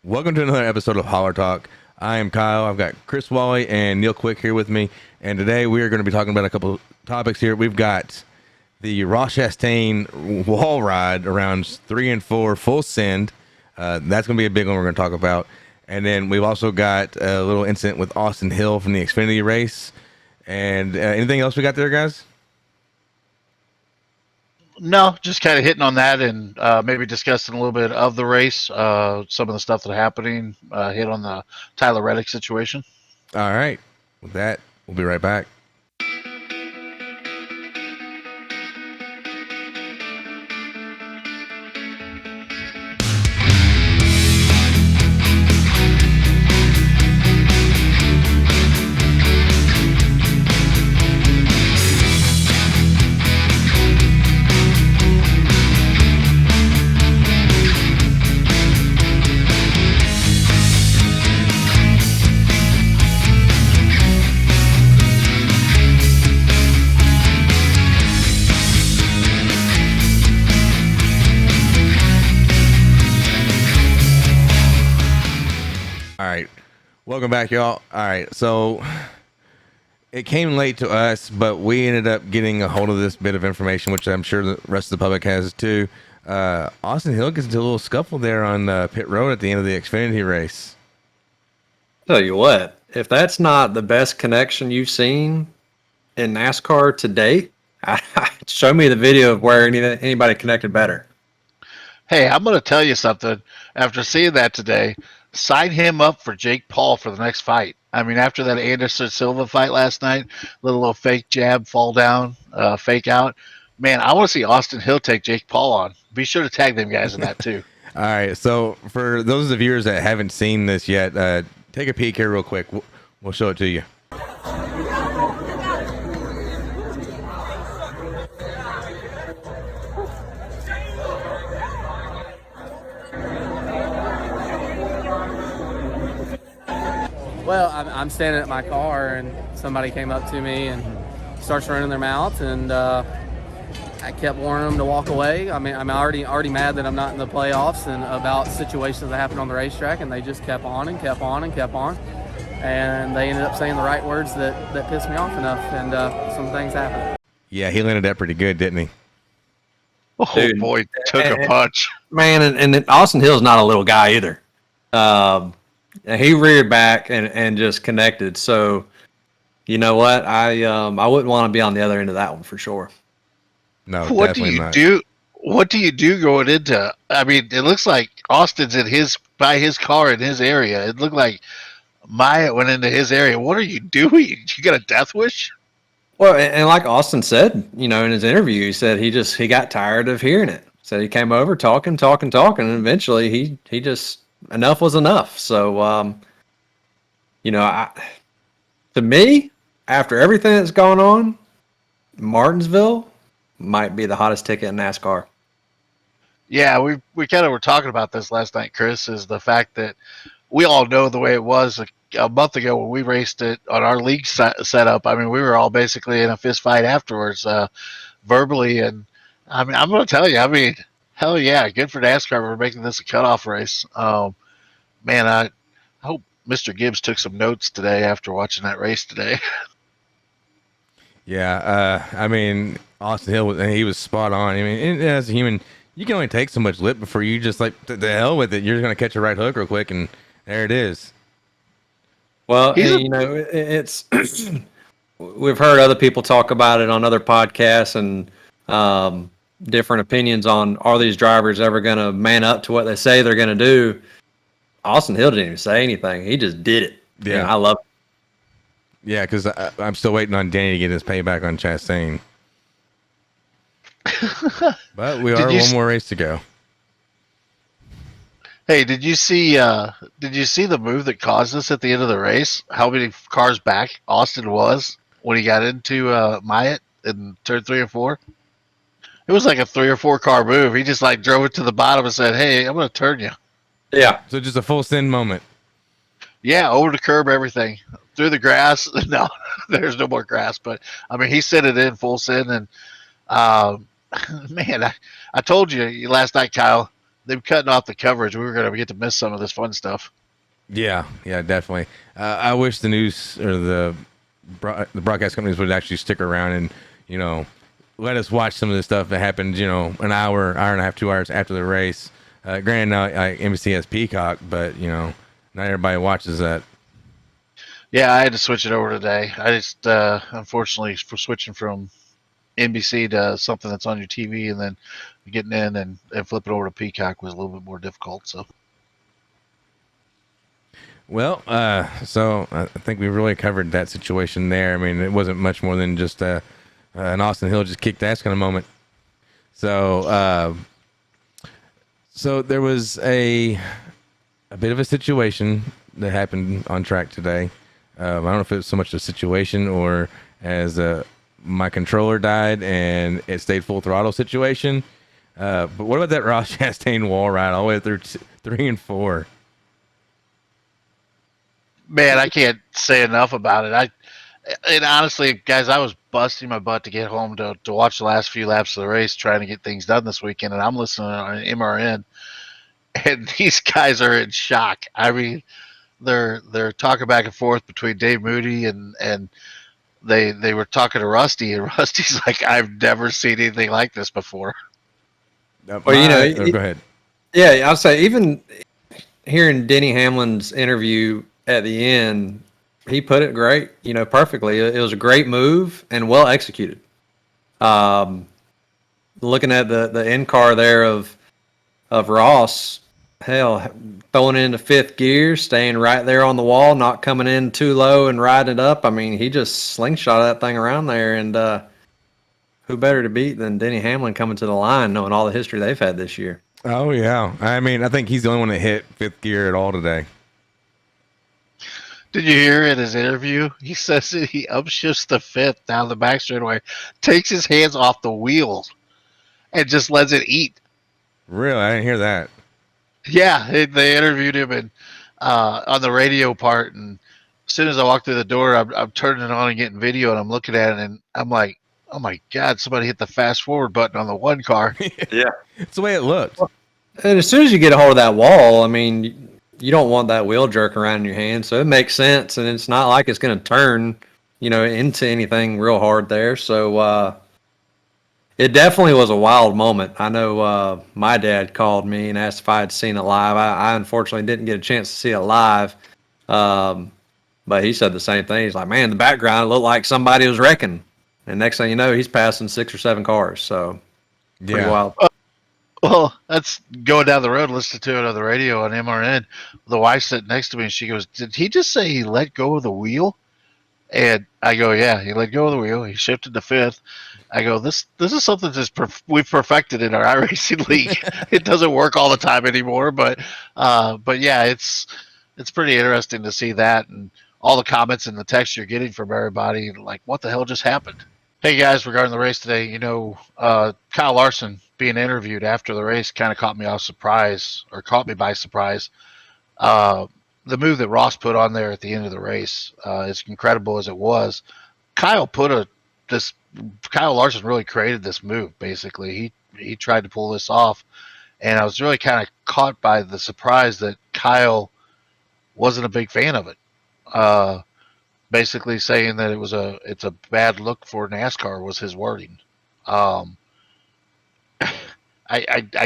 Welcome to another episode of Holler Talk. I am Kyle. I've got Chris Wally and Neil Quick here with me. And today we are going to be talking about a couple of topics here. We've got the Ross Chastain wall ride around 3 and 4 full send. That's going to be a big one we're going to talk about. And then we've also got a little incident with Austin Hill from the Xfinity race. And anything else we got there, guys? No, just kind of hitting on that and maybe discussing a little bit of the race, some of the stuff that's happening, hit on the Tyler Reddick situation. All right. With that, we'll be right back. Welcome back, y'all. All right, so it came late to us, but we ended up getting a hold of this bit of information, which I'm sure the rest of the public has too. Austin Hill gets into a little scuffle there on pit road at the end of the Xfinity race. Tell you what, if that's not the best connection you've seen in NASCAR to date, show me the video of where anybody connected better. Hey, I'm going to tell you something. After seeing that today, sign him up for Jake Paul for the next fight. I mean, after that Anderson Silva fight last night, little fake jab, fall down, fake out. Man, I want to see Austin Hill take Jake Paul on. Be sure to tag them guys in that too. All right, so for those of the viewers that haven't seen this yet, take a peek here real quick. We'll show it to you. Well, I'm standing at my car, and somebody came up to me and starts running their mouth, and I kept warning them to walk away. I mean, I'm already mad that I'm not in the playoffs and about situations that happened on the racetrack, and they just kept on and kept on and kept on, and they ended up saying the right words that pissed me off enough, and some things happened. Yeah, he landed that pretty good, didn't he? Oh, dude, boy, took a punch. Man, and Austin Hill's not a little guy either. He reared back and just connected. So, you know what? I wouldn't want to be on the other end of that one for sure. No, what do you do? What do you do going into? I mean, it looks like Austin's by his car in his area. It looked like Myatt went into his area. What are you doing? You got a death wish? Well, and like Austin said, in his interview, he said he got tired of hearing it. So he came over talking, and eventually he just enough was enough. So, to me, after everything that's gone on, Martinsville might be the hottest ticket in NASCAR. Yeah, we kind of were talking about this last night, Chris, is the fact that we all know the way it was a month ago when we raced it on our league setup. I mean, we were all basically in a fist fight afterwards, verbally. And I mean, I'm going to tell you, hell yeah, good for NASCAR for making this a cutoff race. Man, I hope Mr. Gibbs took some notes today after watching that race today. Yeah, Austin Hill he was spot on. I mean, as a human, you can only take so much lip before you just like the hell with it. You're just gonna catch a right hook real quick, and there it is. Well, it's we've heard other people talk about it on other podcasts and different opinions on are these drivers ever going to man up to what they say they're going to do. Austin Hill didn't even say anything. He just did it. Yeah, and I love it. Yeah, because I'm still waiting on Danny to get his payback on Chastain. But we are one more race to go. Hey, did you see the move that caused us at the end of the race? How many cars back Austin was when he got into Myatt in turn 3 or 4? It was like a 3 or 4 car move. He just like drove it to the bottom and said, "Hey, I'm going to turn you." Yeah. So just a full send moment. Yeah, over the curb, everything through the grass. No, there's no more grass, but I mean, he sent it in full send, and man, I told you last night, Kyle. them cutting off the coverage, we were going to get to miss some of this fun stuff. Yeah, definitely. I wish the news or the broadcast companies would actually stick around and, let us watch some of this stuff that happened, an hour and a half, 2 hours after the race. Granted, now NBC has Peacock, but, not everybody watches that. Yeah, I had to switch it over today. I just, unfortunately, for switching from NBC to something that's on your TV and then getting in and flipping over to Peacock was a little bit more difficult. So. Well, so I think we really covered that situation there. I mean, it wasn't much more than just an Austin Hill just kicked ass kind of moment. So, so there was a bit of a situation that happened on track today. I don't know if it was so much a situation or as my controller died and it stayed full throttle situation. But what about that Ross Chastain wall ride all the way through 3 and 4? Man, I can't say enough about it. And honestly, guys, I was busting my butt to get home to watch the last few laps of the race, trying to get things done this weekend, and I'm listening on MRN, and these guys are in shock. I mean, they're talking back and forth between Dave Moody and they were talking to Rusty, and Rusty's like, I've never seen anything like this before. Well, go ahead. Yeah, I'll say even hearing Denny Hamlin's interview at the end, he put it great, perfectly. It was a great move and well executed. Looking at the end car there of Ross, hell, throwing it into fifth gear, staying right there on the wall, not coming in too low and riding it up. I mean, he just slingshot that thing around there, and who better to beat than Denny Hamlin coming to the line, knowing all the history they've had this year. Oh, yeah. I mean, I think he's the only one that hit fifth gear at all today. Did you hear in his interview? He says that he upshifts the fifth down the back straightaway, takes his hands off the wheels, and just lets it eat. Really? I didn't hear that. Yeah, they interviewed him and on the radio part, and as soon as I walk through the door, I'm turning it on and getting video, and I'm looking at it, and I'm like, oh my God, somebody hit the fast forward button on the one car. Yeah. It's the way it looked. And as soon as you get a hold of that wall, I mean, you don't want that wheel jerk around in your hand, so it makes sense, and it's not like it's going to turn, into anything real hard there. So it definitely was a wild moment. I know my dad called me and asked if I had seen it live. I unfortunately didn't get a chance to see it live, but he said the same thing. He's like, man, the background looked like somebody was wrecking, and next thing you know, he's passing 6 or 7 cars. So pretty wild. Well, that's going down the road, listening to it on the radio on MRN. The wife sitting next to me, and she goes, did he just say he let go of the wheel? And I go, yeah, he let go of the wheel. He shifted to fifth. I go, this is something we've perfected in our iRacing league. It doesn't work all the time anymore, but yeah, it's pretty interesting to see that and all the comments and the text you're getting from everybody. Like, what the hell just happened? Hey guys, regarding the race today, Kyle Larson being interviewed after the race kind of caught me by surprise. The move that Ross put on there at the end of the race, as incredible as it was, Kyle Larson really created this move. Basically, he tried to pull this off, and I was really kind of caught by the surprise that Kyle wasn't a big fan of it. Basically saying that it's a bad look for NASCAR was his wording. I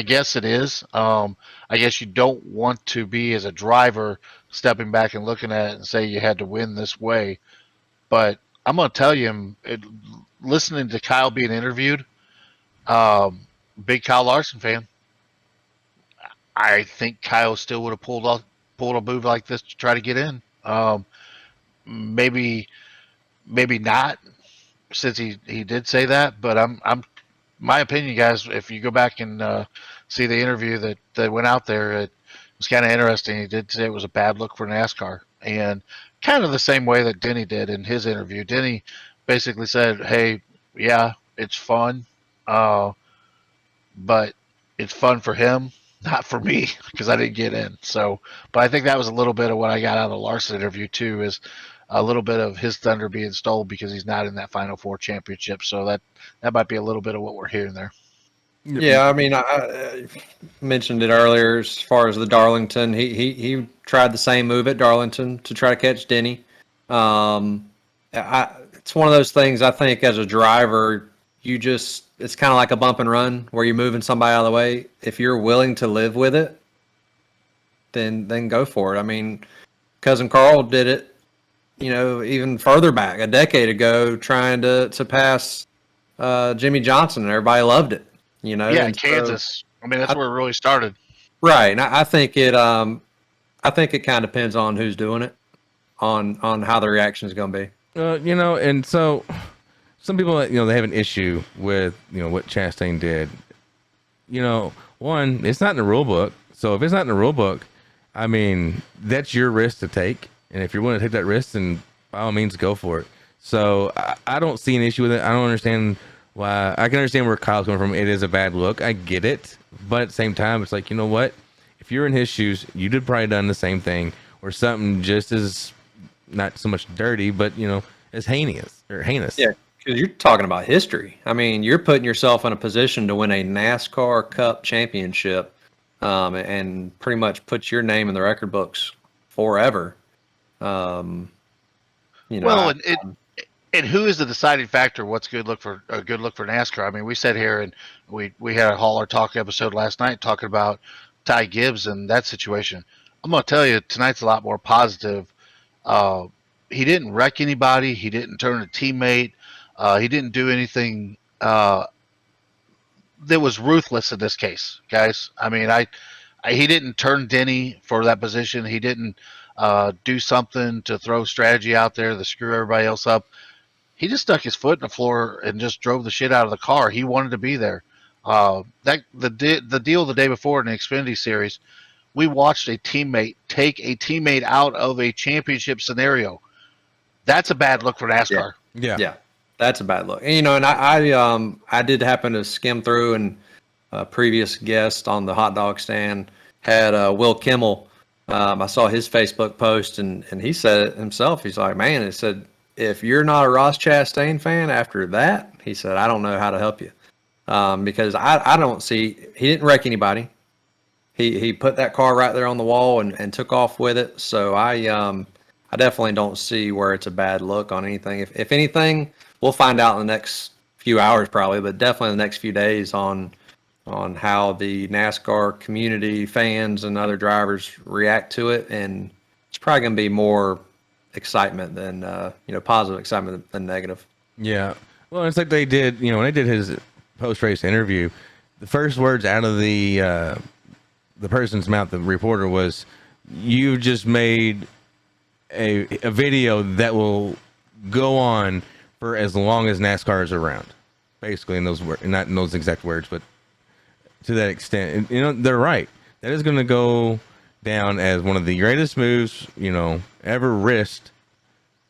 guess it is. I guess you don't want to be, as a driver, stepping back and looking at it and say you had to win this way. But I'm going to tell you, listening to Kyle being interviewed, big Kyle Larson fan, I think Kyle still would have pulled a move like this to try to get in. Maybe not, since he did say that, but I'm my opinion, guys, if you go back and see the interview that went out there, it was kind of interesting. He did say it was a bad look for NASCAR, and kind of the same way that Denny did in his interview. Denny basically said, hey, yeah, it's fun, but it's fun for him, not for me, because I didn't get in. So, but I think that was a little bit of what I got out of the Larson interview too, is a little bit of his thunder being stolen because he's not in that Final Four championship. So that might be a little bit of what we're hearing there. Yeah, I mean, I mentioned it earlier as far as the Darlington. He tried the same move at Darlington to try to catch Denny. It's one of those things. I think as a driver, it's kind of like a bump and run where you're moving somebody out of the way. If you're willing to live with it, then go for it. I mean, cousin Carl did it, even further back a decade ago, trying to pass Jimmy Johnson, and everybody loved it. Yeah, and Kansas. I mean, that's where it really started. Right, and I think it kind of depends on who's doing it, on how the reaction is going to be. And so some people, they have an issue with what Chastain did. One, it's not in the rule book. So if it's not in the rule book, I mean, that's your risk to take. And if you're willing to take that risk, then by all means, go for it. So I don't see an issue with it. I don't understand why. I can understand where Kyle's coming from. It is a bad look. I get it. But at the same time, it's like, you know what? If you're in his shoes, you'd have probably done the same thing or something just as not so much dirty, but, as heinous. Yeah, because you're talking about history. I mean, you're putting yourself in a position to win a NASCAR Cup championship and pretty much put your name in the record books forever. Well, and who is the deciding factor? What's a good look for NASCAR? I mean, we sat here and we had a Hauler Talk episode last night talking about Ty Gibbs and that situation. I'm going to tell you, tonight's a lot more positive. He didn't wreck anybody. He didn't turn a teammate. He didn't do anything that was ruthless in this case, guys. I mean, he didn't turn Denny for that position. He didn't do something to throw strategy out there to screw everybody else up. He just stuck his foot in the floor and just drove the shit out of the car. He wanted to be there. The deal the day before in the Xfinity Series, we watched a teammate take a teammate out of a championship scenario. That's a bad look for NASCAR. Yeah, that's a bad look. And, and I did happen to skim through, and a previous guest on the hot dog stand had Will Kimmel. I saw his Facebook post, and he said it himself. He's like, man, it said, if you're not a Ross Chastain fan after that, he said, I don't know how to help you. Because I don't see, he didn't wreck anybody. He put that car right there on the wall and took off with it. So I definitely don't see where it's a bad look on anything. If anything, we'll find out in the next few hours probably, but definitely in the next few days on how the NASCAR community, fans, and other drivers react to it. And it's probably going to be more excitement than, positive excitement than negative. Yeah. Well, it's like they did, when they did his post-race interview, the first words out of the person's mouth, the reporter, was, "You just made a video that will go on for as long as NASCAR is around." Basically, in those words, not in those exact words, but to that extent. And, they're right. That is going to go down as one of the greatest moves, ever risked,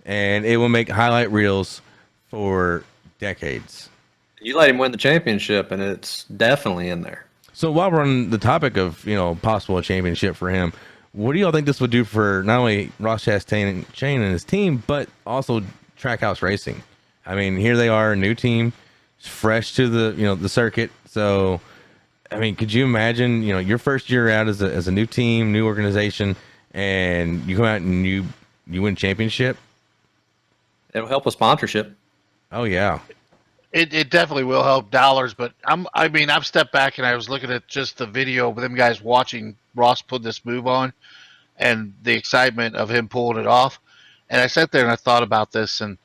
and it will make highlight reels for decades. You let him win the championship, and it's definitely in there. So while we're on the topic of, possible championship for him, what do y'all think this would do for not only Ross Chastain and his team, but also Trackhouse Racing? I mean, here they are, a new team, fresh to the, the circuit. So, I mean, could you imagine, your first year out as a new team, new organization, and you come out and you win championship? It'll help with sponsorship. Oh, yeah. It definitely will help dollars, but I've stepped back and I was looking at just the video of them guys watching Ross put this move on and the excitement of him pulling it off. And I sat there and I thought about this and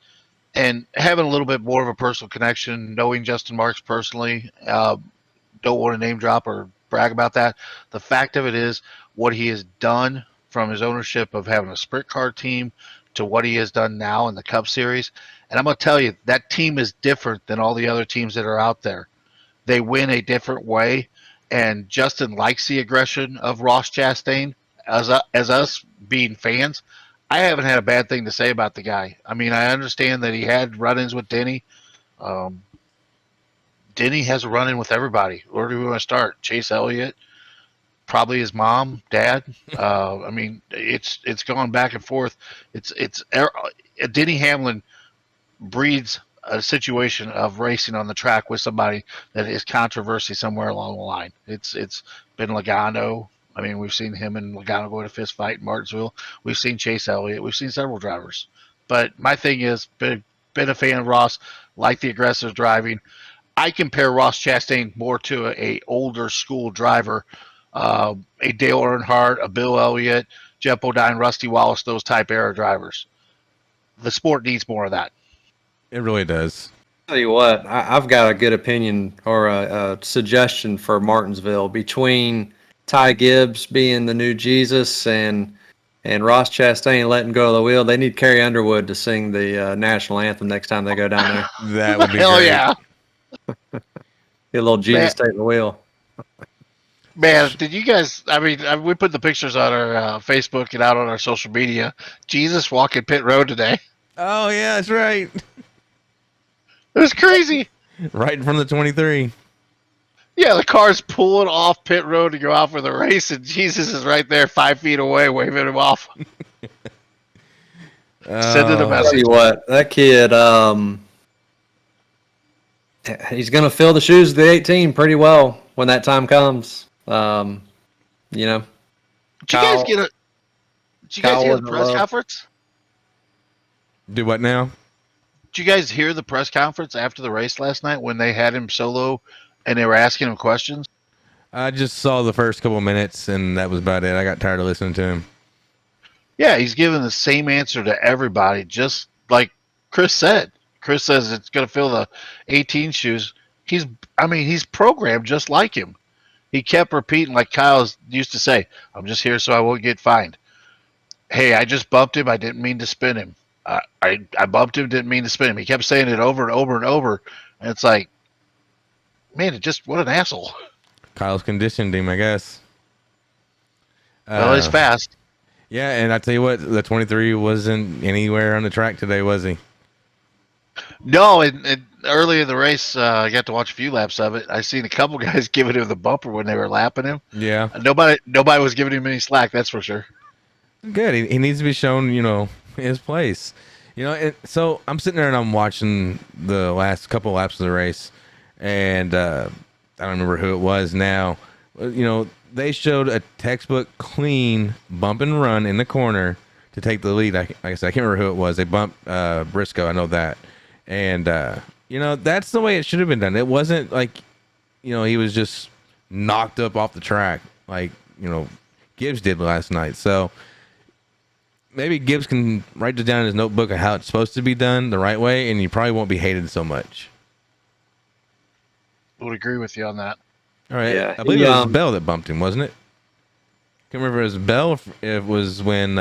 having a little bit more of a personal connection, knowing Justin Marks personally, don't want to name drop or brag about that. The fact of it is what he has done from his ownership of having a sprint car team to what he has done now in the Cup Series. And I'm going to tell you, that team is different than all the other teams that are out there. They win a different way, and Justin likes the aggression of Ross Chastain. As us being fans, I haven't had a bad thing to say about the guy. I mean, I understand that he had run-ins with Denny. Denny has a run-in with everybody. Where do we want to start? Chase Elliott, probably his mom, dad. I mean, it's gone back and forth. It's Denny Hamlin breeds a situation of racing on the track with somebody that is controversy somewhere along the line. It's been Logano. I mean, we've seen him and Logano go to fist fight in Martinsville. We've seen Chase Elliott. We've seen several drivers. But my thing is, been a fan of Ross, like the aggressive driving. I compare Ross Chastain more to a older school driver, a Dale Earnhardt, a Bill Elliott, Jeff Bodine, Rusty Wallace, those type era drivers. The sport needs more of that. It really does. Tell you what, I've got a good opinion or a suggestion for Martinsville. Between Ty Gibbs being the new Jesus and Ross Chastain letting go of the wheel, they need Carrie Underwood to sing the national anthem next time they go down there. That would be Hell great. yeah. Get a little Jesus take the wheel. Man, did you guys? I mean, we put the pictures on our Facebook and out on our social media. Jesus walking pit road today. Oh yeah, that's right. It was crazy. Right in front of the 23. Yeah, the car's pulling off pit road to go out for the race, and Jesus is right there 5 feet away waving him off. Sending a Tell message. you what, that kid, he's going to fill the shoes of the 18 pretty well when that time comes. You know. Did you Kyle- guys get a? Did you Kyle guys hear the wasn't press loved. conference? Do what now? Did you guys hear the press conference after the race last night when they had him solo and they were asking him questions? I just saw the first couple minutes, and that was about it. I got tired of listening to him. Yeah, he's giving the same answer to everybody, just like Chris said. Chris says it's going to fill the 18 shoes. He's programmed just like him. He kept repeating, like Kyle used to say, "I'm just here so I won't get fined." Hey, I just bumped him. I didn't mean to spin him. I bumped him. Didn't mean to spin him. He kept saying it over and over and over, and it's like, man, what an asshole. Kyle's conditioned him, I guess. Well, he's fast. Yeah, and I tell you what, the 23 wasn't anywhere on the track today, was he? No, and early in the race, I got to watch a few laps of it. I seen a couple guys giving him the bumper when they were lapping him. Yeah. Nobody was giving him any slack. That's for sure. Good. He needs to be shown, his place. So I'm sitting there and I'm watching the last couple laps of the race, and I don't remember who it was now. They showed a textbook clean bump and run in the corner to take the lead. Like I said, I can't remember who it was. They bumped Briscoe. I know that. And, that's the way it should have been done. It wasn't like, he was just knocked up off the track like, Gibbs did last night. So maybe Gibbs can write this down in his notebook of how it's supposed to be done the right way, and you probably won't be hated so much. Would agree with you on that. All right. Yeah, I believe it was Bell that bumped him, wasn't it? Can't remember if it was Bell or if it was when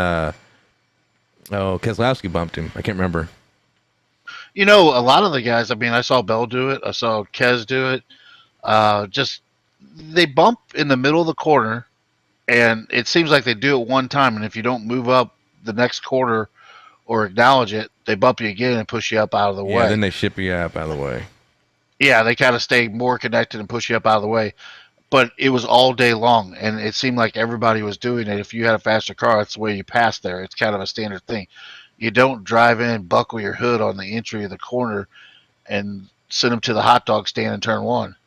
Keselowski bumped him. I can't remember. A lot of the guys, I saw Bell do it. I saw Kez do it. They bump in the middle of the corner, and it seems like they do it one time, and if you don't move up the next quarter or acknowledge it, they bump you again and push you up out of the way. Yeah, then they ship you up out of the way. Yeah, they kind of stay more connected and push you up out of the way. But it was all day long, and it seemed like everybody was doing it. If you had a faster car, that's the way you pass there. It's kind of a standard thing. You don't drive in, buckle your hood on the entry of the corner, and send them to the hot dog stand in turn one.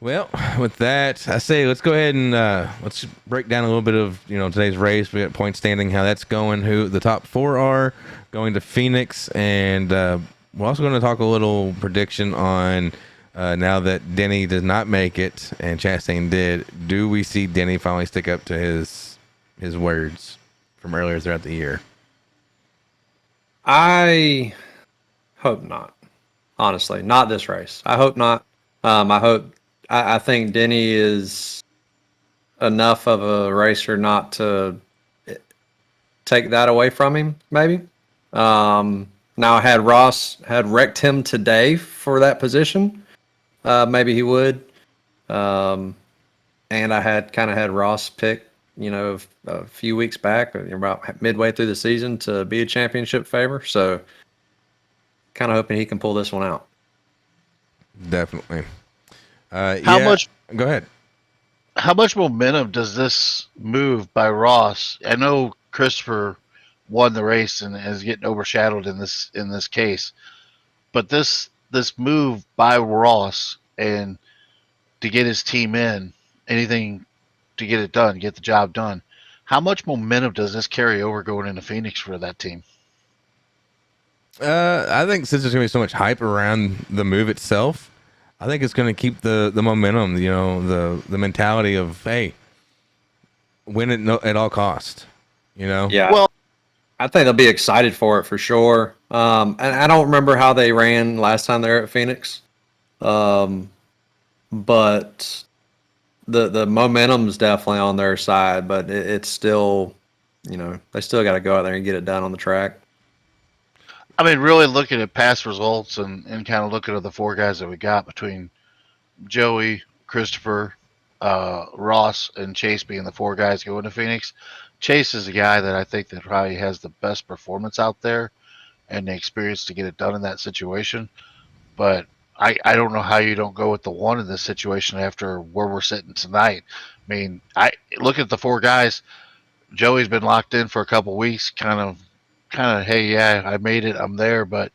Well, with that, I say let's go ahead and let's break down a little bit of today's race. We got point standing, how that's going, who the top 4 are going to Phoenix, and we're also going to talk a little prediction on now that Denny does not make it and Chastain did. Do we see Denny finally stick up to his words from earlier throughout the year? I hope not. Honestly, not this race. I hope not. I think Denny is enough of a racer not to take that away from him, maybe. Now, had Ross had wrecked him today for that position, maybe he would. And I had Ross pick, a few weeks back, about midway through the season, to be a championship favor. So, kind of hoping he can pull this one out. Definitely. How much? Go ahead. How much momentum does this move by Ross? I know Christopher won the race and is getting overshadowed in this case. But this move by Ross and to get his team in, anything to get it done, get the job done. How much momentum does this carry over going into Phoenix for that team? I think since there's gonna be so much hype around the move itself, I think it's gonna keep the momentum. You know, the mentality of, hey, win it at all cost. You know. Yeah. Well, I think they'll be excited for it for sure. And I don't remember how they ran last time they were at Phoenix, but the momentum's definitely on their side. But it's still, you know, they still got to go out there and get it done on the track. I mean, really looking at past results and kind of looking at the four guys that we got between Joey, Christopher, Ross, and Chase being the four guys going to Phoenix. Chase is a guy that I think that probably has the best performance out there and the experience to get it done in that situation. But I don't know how you don't go with the one in this situation after where we're sitting tonight. I mean, I look at the four guys. Joey's been locked in for a couple weeks, kind of, hey, yeah, I made it, I'm there. But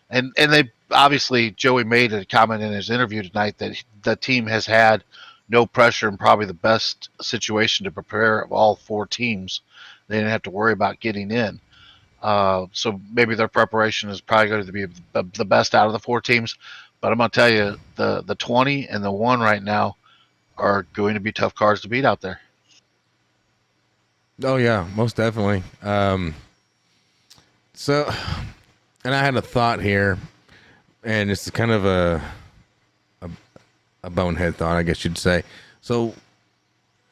and they obviously, Joey made a comment in his interview tonight that the team has had no pressure and probably the best situation to prepare of all four teams. They didn't have to worry about getting in. So maybe their preparation is probably going to be the best out of the four teams. But I'm going to tell you, the 20 and the 1 right now are going to be tough cars to beat out there. Oh yeah, most definitely. So, and I had a thought here, and it's kind of a bonehead thought, I guess you'd say. So,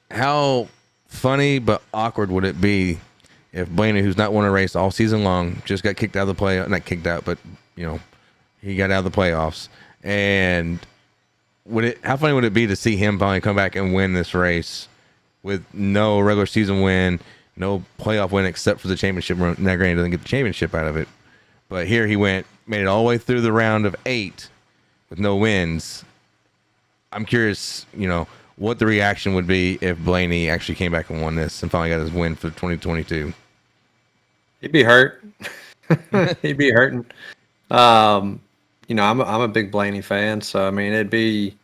how funny but awkward would it be if Blaney, who's not won a race all season long, just got kicked out of the play, not kicked out, but you know, he got out of the playoffs, and how funny would it be to see him finally come back and win this race with no regular season win, no playoff win except for the championship? Now, granted, he doesn't get the championship out of it, but here he made it all the way through the round of 8 with no wins. I'm curious, you know, what the reaction would be if Blaney actually came back and won this and finally got his win for 2022. He'd be hurt. He'd be hurting. You know, I'm a big Blaney fan, so I mean, it'd be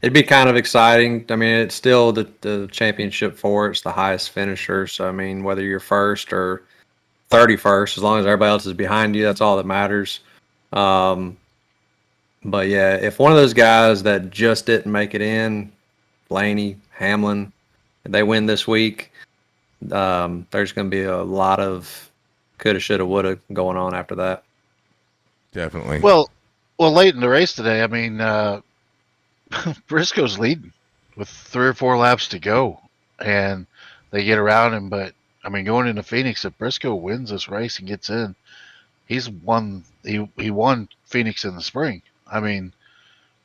kind of exciting. I mean, it's still the championship for it's the highest finisher. So I mean, whether you're first or 31st, as long as everybody else is behind you, that's all that matters. But yeah, if one of those guys that just didn't make it in, Blaney, Hamlin, they win this week, there's going to be a lot of coulda, shoulda, woulda going on after that. Definitely. Well, late in the race today, I mean, Briscoe's leading with 3 or 4 laps to go, and they get around him. But I mean, going into Phoenix, if Briscoe wins this race and gets in, he's won. He won Phoenix in the spring. I mean,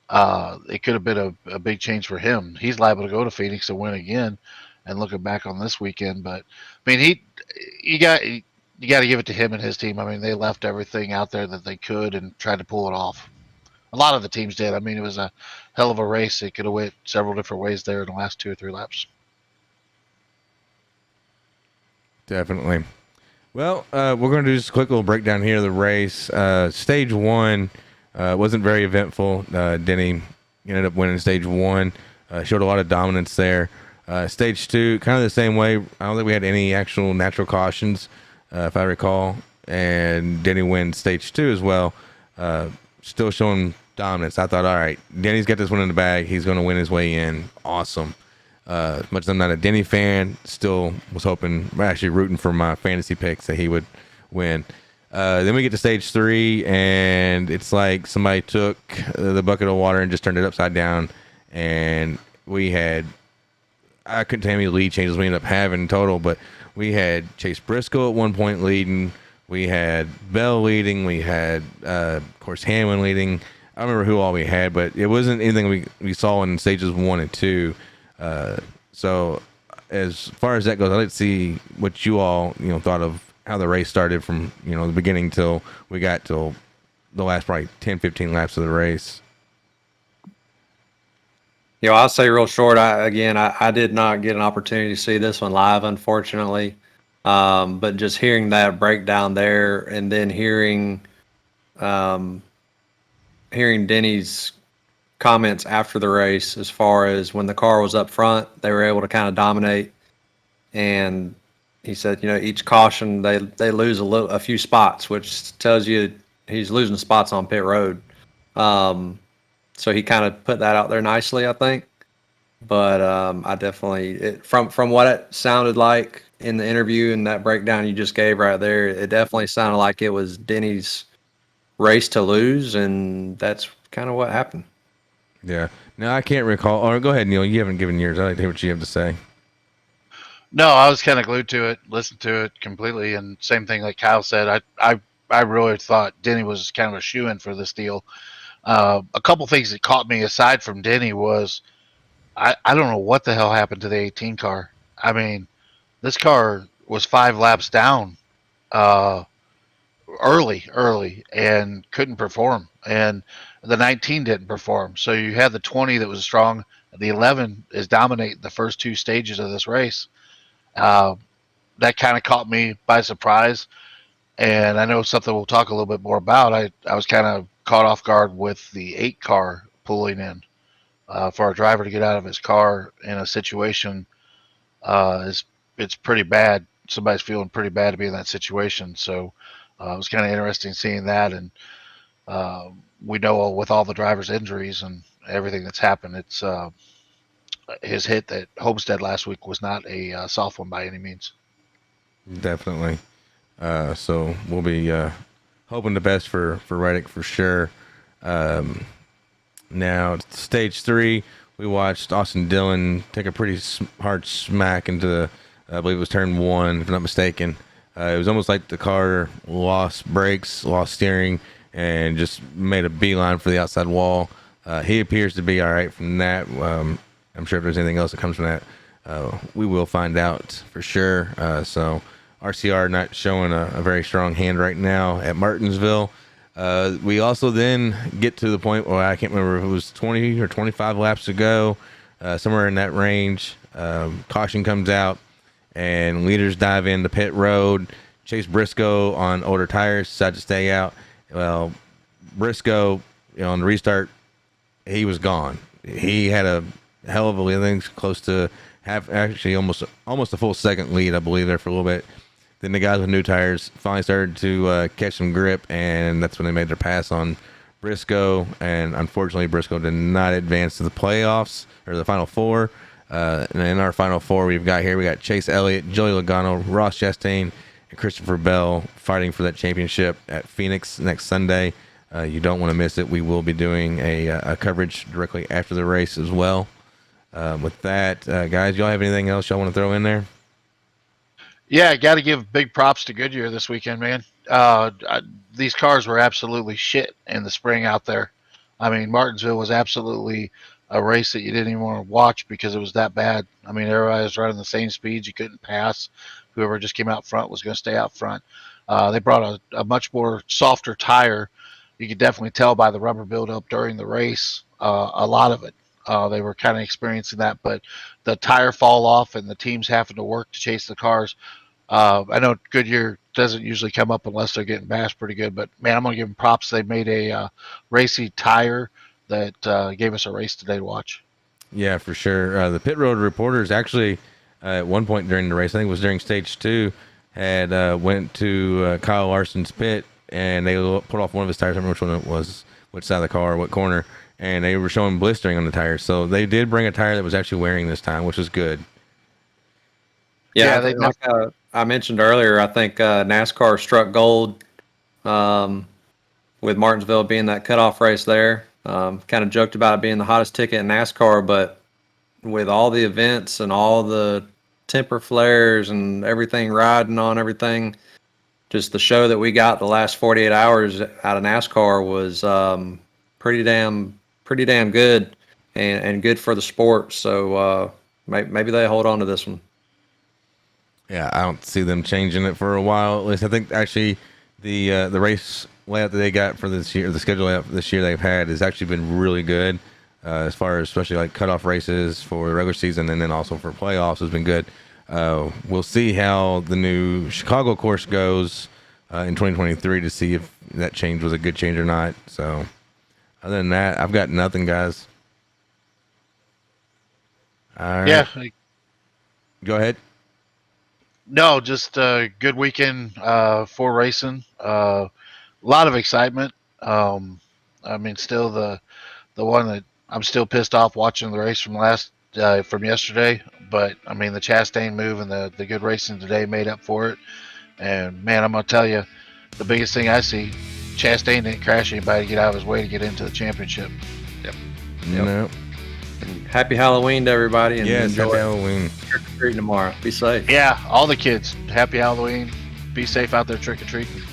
it could have been a big change for him. He's liable to go to Phoenix and win again. And looking back on this weekend, but I mean, you got to give it to him and his team. I mean, they left everything out there that they could and tried to pull it off. A lot of the teams did. I mean, it was a hell of a race. It could have went several different ways there in the last 2 or 3 laps. Definitely. Well, we're going to do just a quick little breakdown here of the race. Stage 1 wasn't very eventful. Denny ended up winning stage 1. Showed a lot of dominance there. Stage 2, kind of the same way. I don't think we had any actual natural cautions, if I recall. And Denny wins stage 2 as well. Still showing dominance. I thought, all right, Denny's got this one in the bag. He's going to win his way in. Awesome. As much as I'm not a Denny fan, still was hoping, actually rooting for my fantasy picks that he would win. Then we get to stage 3, and it's like somebody took the bucket of water and just turned it upside down. And we had, I couldn't tell you how many lead changes we ended up having total, but we had Chase Briscoe at one point leading. We had Bell leading. We had, of course, Hamlin leading. I don't remember who all we had, but it wasn't anything we saw in stages 1 and 2. So as far as that goes, I'd like to see what you all, thought of how the race started from, the beginning till we got till the last probably 10, 15 laps of the race. I'll say real short. I did not get an opportunity to see this one live, unfortunately. But just hearing that breakdown there, and then hearing Denny's comments after the race, as far as when the car was up front, they were able to kind of dominate. And he said, each caution they lose a few spots, which tells you he's losing spots on pit road. So he kind of put that out there nicely, I think. But I definitely, from what it sounded like in the interview and that breakdown you just gave right there, it definitely sounded like it was Denny's race to lose, and that's kind of what happened. Yeah. Now I can't recall. Or go ahead, Neil. You haven't given yours. I'd like to hear what you have to say. No, I was kind of glued to it, listened to it completely, and same thing like Kyle said. I really thought Denny was kind of a shoo-in for this deal. A couple things that caught me aside from Denny was I don't know what the hell happened to the 18 car. I mean, this car was 5 laps down early and couldn't perform, and the 19 didn't perform. So you had the 20 that was strong. The 11 is dominating the first 2 stages of this race. That kind of caught me by surprise, and I know something we'll talk a little bit more about. I was kind of caught off guard with the 8 car pulling in for our driver to get out of his car in a situation. It's pretty bad. Somebody's feeling pretty bad to be in that situation. So it was kind of interesting seeing that, and we know with all the driver's injuries and everything that's happened, it's his hit at Homestead last week was not a soft one by any means. Definitely. So we'll be hoping the best for Reddick for sure. Now, stage 3, we watched Austin Dillon take a pretty hard smack into, I believe it was turn 1, if I'm not mistaken. It was almost like the car lost brakes, lost steering, and just made a beeline for the outside wall. He appears to be all right from that. I'm sure if there's anything else that comes from that, we will find out for sure. So RCR not showing a very strong hand right now at Martinsville. We also then get to the point where I can't remember if it was 20 or 25 laps to go, somewhere in that range. Caution comes out, and leaders dive into pit road. Chase Briscoe on older tires decided to stay out. Well, Briscoe, on the restart, he was gone. He had a hell of a lead. I think close to almost a full second lead, I believe, there for a little bit. Then the guys with new tires finally started to catch some grip, and that's when they made their pass on Briscoe. And unfortunately, Briscoe did not advance to the playoffs or the Final Four. And in our Final Four, we got Chase Elliott, Joey Logano, Ross Chastain, and Christopher Bell fighting for that championship at Phoenix next Sunday. You don't want to miss it. We will be doing a coverage directly after the race as well. With that, guys, y'all have anything else y'all want to throw in there? Yeah, I got to give big props to Goodyear this weekend, man. These cars were absolutely shit in the spring out there. I mean, Martinsville was absolutely a race that you didn't even want to watch because it was that bad. I mean, everybody was running the same speeds. You couldn't pass. Whoever just came out front was going to stay out front. They brought a much more softer tire. You could definitely tell by the rubber buildup during the race, a lot of it. They were kind of experiencing that, but the tire fall off and the teams having to work to chase the cars. I know Goodyear doesn't usually come up unless they're getting bashed pretty good, but man, I'm going to give them props. They made a racy tire that gave us a race today to watch. Yeah, for sure. The pit road reporters actually, at one point during the race, I think it was during stage 2, had went to Kyle Larson's pit, and they put off one of his tires. I don't remember which one it was, which side of the car, what corner, and they were showing blistering on the tires. So they did bring a tire that was actually wearing this time, which is good. Yeah, like I mentioned earlier, I think NASCAR struck gold with Martinsville being that cutoff race there. Kind of joked about it being the hottest ticket in NASCAR, but with all the events and all the temper flares and everything riding on everything, just the show that we got the last 48 hours out of NASCAR was pretty damn good and good for the sport. So maybe they hold on to this one. Yeah, I don't see them changing it for a while. At least I think actually the race layout that they got for this year, the schedule layout this year they've had has actually been really good. As far as especially like cutoff races for the regular season and then also for playoffs has been good. We'll see how the new Chicago course goes in 2023 to see if that change was a good change or not. So other than that, I've got nothing, guys. All right. Yeah. Go ahead. No, just a good weekend for racing. A lot of excitement. I mean, still the one that I'm still pissed off watching the race from yesterday. But I mean, the Chastain move and the good racing today made up for it. And man, I'm gonna tell you, the biggest thing I see, Chastain didn't crash anybody to get out of his way to get into the championship. Yep. No. And happy Halloween to everybody. And Yes, enjoy happy Halloween. trick-or-treating tomorrow. Be safe. Yeah, all the kids, happy Halloween. Be safe out there trick or treating.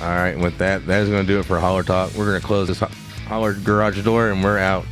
All right, with that is going to do it for Holler Talk. We're going to close this Holler garage door, and we're out.